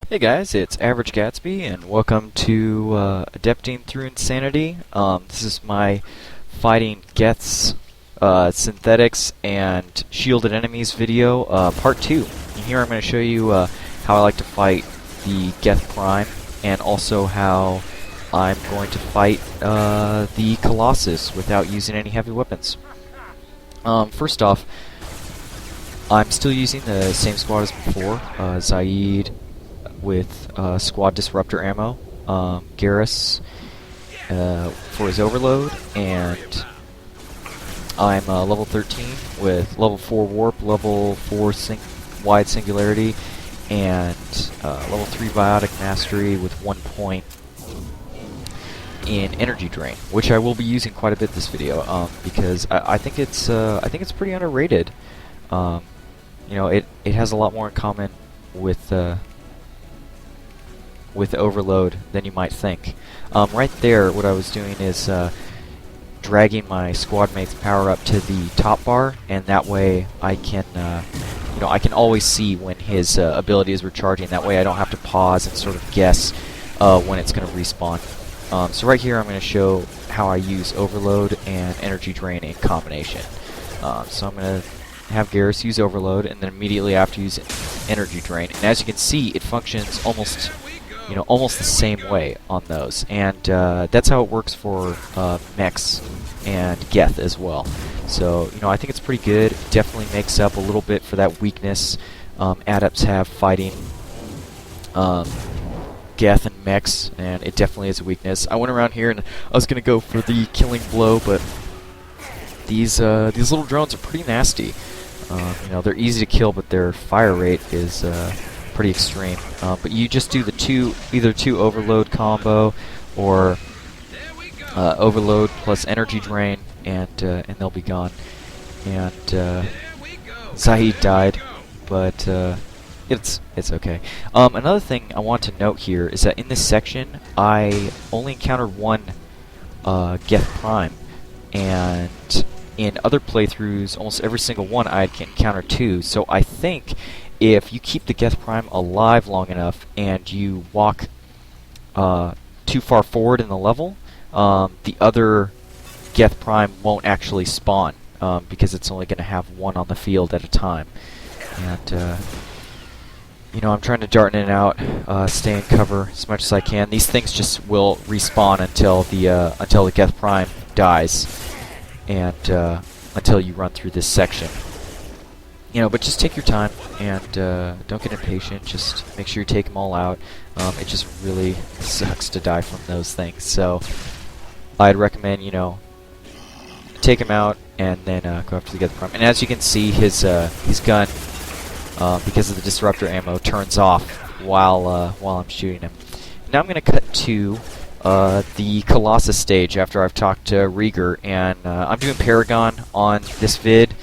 Hey guys, it's Average Gatsby, and welcome to Adepting Through Insanity. This is my fighting Geth's synthetics and shielded enemies video, part 2. And here I'm going to show you how I like to fight the Geth Prime, and also how I'm going to fight the Colossus without using any heavy weapons. First off, I'm still using the same squad as before, Zaid with squad disruptor ammo, Garrus for his overload, and I'm level 13 with level 4 warp, level 4 wide singularity, and level 3 biotic mastery with 1 point in energy drain, which I will be using quite a bit this video, because I think it's pretty underrated. You know, it has a lot more in common with overload than you might think. Right there, what I was doing is dragging my squad mate's power up to the top bar, and that way I can, you know, I can always see when his ability is recharging. That way I don't have to pause and sort of guess when it's going to respawn. So right here I'm going to show how I use overload and energy drain in combination. So I'm going to have Garrus use overload, and then immediately after use energy drain. And as you can see, it functions almost the same way on those, and that's how it works for mechs and Geth as well. So, you know, I think it's pretty good. It definitely makes up a little bit for that weakness Adepts have fighting Geth and mechs, and it definitely is a weakness. I went around here and I was gonna go for the killing blow, but these little drones are pretty nasty. You know, they're easy to kill, but their fire rate is pretty extreme. But you just do the either two overload combo, or overload plus energy drain, and they'll be gone. And Zahid died, but it's okay. Another thing I want to note here is that in this section I only encountered one Geth Prime, and in other playthroughs, almost every single one I'd encounter two. So I think if you keep the Geth Prime alive long enough and you walk too far forward in the level, the other Geth Prime won't actually spawn, because it's only going to have one on the field at a time. And you know, I'm trying to dart in and out, stay in cover as much as I can. These things just will respawn until the Geth Prime dies, and until you run through this section. You know, but just take your time, and don't get impatient. Just make sure you take them all out. It just really sucks to die from those things. So I'd recommend, you know, take him out and then go after the Geth Prime. And as you can see, his gun, because of the disruptor ammo, turns off while I'm shooting him. Now I'm going to cut to the Colossus stage after I've talked to Rieger, and I'm doing Paragon on this vid,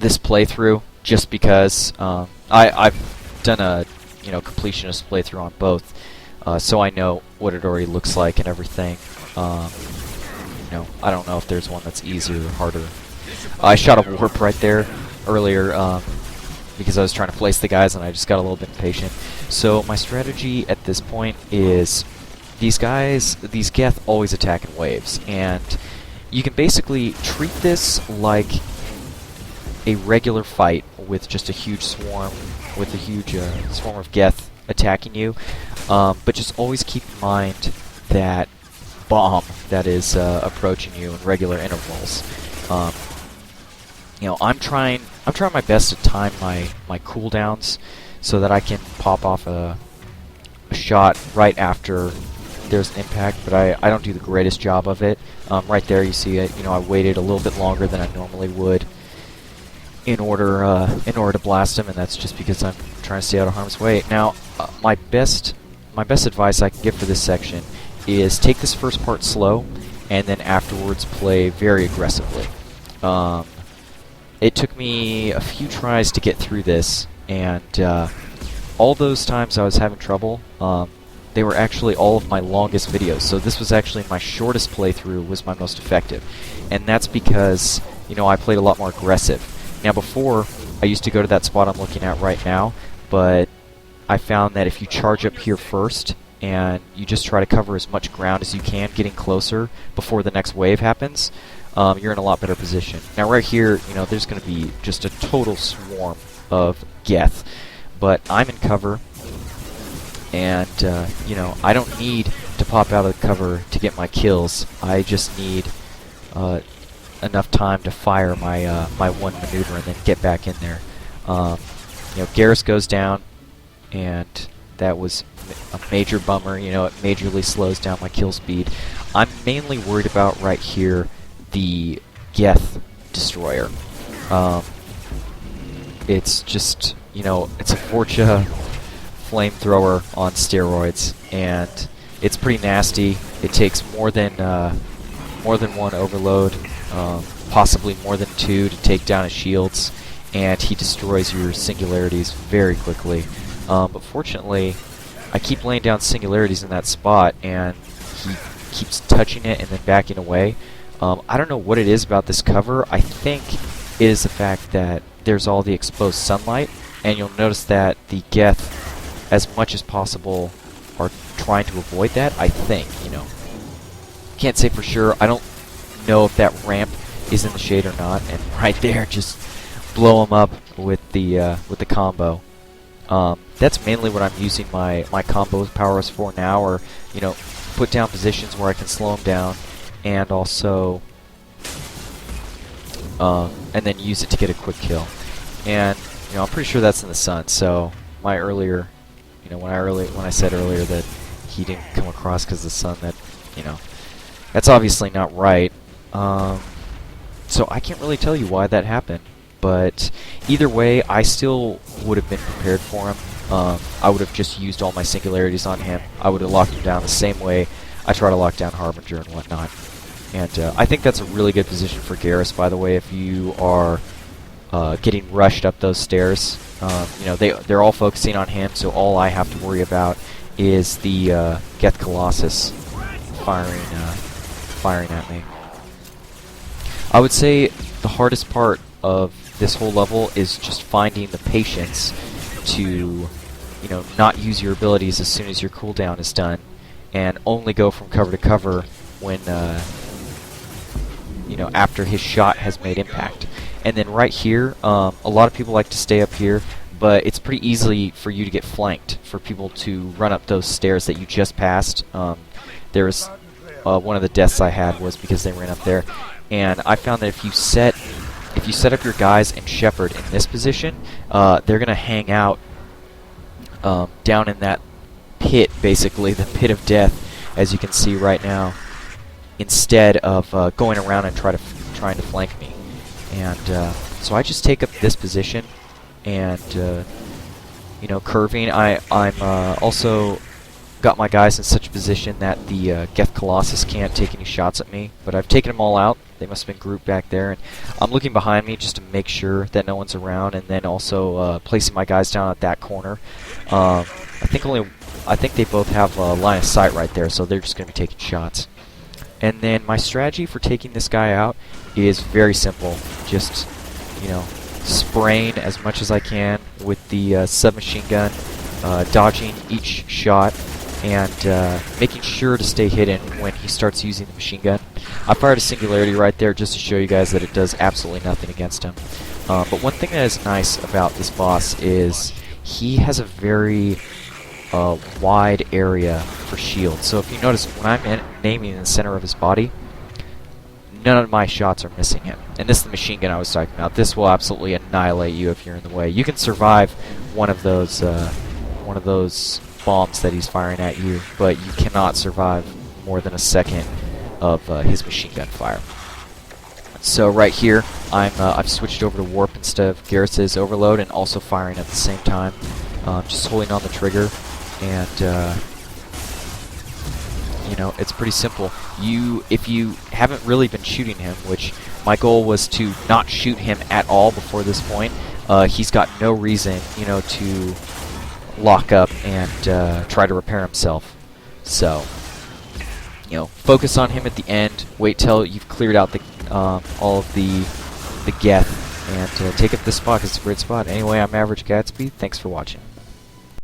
this playthrough, just because I've done a completionist playthrough on both, so I know what it already looks like and everything. You know, I don't know if there's one that's easier or harder. I shot a warp right there earlier because I was trying to place the guys, and I just got a little bit impatient. So my strategy at this point is these Geth always attack in waves, and you can basically treat this like a regular fight with just a huge swarm, with a huge swarm of Geth attacking you, but just always keep in mind that bomb that is approaching you in regular intervals. You know, I'm trying my best to time my cooldowns so that I can pop off a shot right after there's an impact, but I don't do the greatest job of it. Right there, you see it. You know, I waited a little bit longer than I normally would in order to blast him, and that's just because I'm trying to stay out of harm's way. Now, my best advice I can give for this section is take this first part slow, and then afterwards play very aggressively. It took me a few tries to get through this, and all those times I was having trouble, they were actually all of my longest videos. So this was actually my shortest playthrough, was my most effective. And that's because, you know, I played a lot more aggressive. Now before, I used to go to that spot I'm looking at right now, but I found that if you charge up here first and you just try to cover as much ground as you can, getting closer before the next wave happens, you're in a lot better position. Now right here, there's going to be just a total swarm of Geth, but I'm in cover, and I don't need to pop out of the cover to get my kills. I just need enough time to fire my my one maneuver and then get back in there. Garrus goes down, and that was a major bummer. It majorly slows down my kill speed. I'm mainly worried about right here the Geth destroyer. It's just, it's a Forja flamethrower on steroids, and it's pretty nasty. It takes more than one overload, possibly more than two, to take down his shields, and he destroys your singularities very quickly. But fortunately, I keep laying down singularities in that spot, and he keeps touching it and then backing away. I don't know what it is about this cover. I think it is the fact that there's all the exposed sunlight, and you'll notice that the Geth, as much as possible, are trying to avoid that, I think, Can't say for sure. I don't know if that ramp is in the shade or not, and right there, just blow them up with the combo. That's mainly what I'm using my combo powers for now, or put down positions where I can slow them down, and also and then use it to get a quick kill. And I'm pretty sure that's in the sun. So my earlier, when I said earlier that he didn't come across because of the sun, that that's obviously not right. So I can't really tell you why that happened. But either way, I still would have been prepared for him. I would have just used all my singularities on him. I would have locked him down the same way I try to lock down Harbinger and whatnot. And I think that's a really good position for Garrus, by the way, if you are getting rushed up those stairs. They're all focusing on him, so all I have to worry about is the Geth Colossus firing at me. I would say the hardest part of this whole level is just finding the patience to, not use your abilities as soon as your cooldown is done, and only go from cover to cover when, after his shot has made impact. And then right here, a lot of people like to stay up here, but it's pretty easy for you to get flanked, for people to run up those stairs that you just passed. There was one of the deaths I had was because they ran up there, and I found that if you set up your guys and Shepherd in this position, they're going to hang out down in that pit, basically, the pit of death, as you can see right now, instead of going around and trying to flank me. And so I just take up this position, and curving. I'm also got my guys in such a position that the Geth Colossus can't take any shots at me, but I've taken them all out. They must have been grouped back there, and I'm looking behind me just to make sure that no one's around, and then also placing my guys down at that corner. I think they both have a line of sight right there, so they're just going to be taking shots. And then my strategy for taking this guy out is very simple. Just, spraying as much as I can with the submachine gun, dodging each shot, and making sure to stay hidden when he starts using the machine gun. I fired a singularity right there just to show you guys that it does absolutely nothing against him. But one thing that is nice about this boss is he has a very wide area for shield. So if you notice, when I'm aiming in the center of his body, none of my shots are missing him. And this is the machine gun I was talking about. This will absolutely annihilate you if you're in the way. You can survive one of those bombs that he's firing at you, but you cannot survive more than a second of his machine gun fire. So right here, I've switched over to warp instead of Garrus's overload, and also firing at the same time. Just holding on the trigger, and it's pretty simple. If you haven't really been shooting him, which my goal was to not shoot him at all before this point, he's got no reason, to lock up and try to repair himself. So, focus on him at the end. Wait till you've cleared out the all of the Geth, and take up this spot because it's a great spot. Anyway, I'm Average Gatsby. Thanks for watching.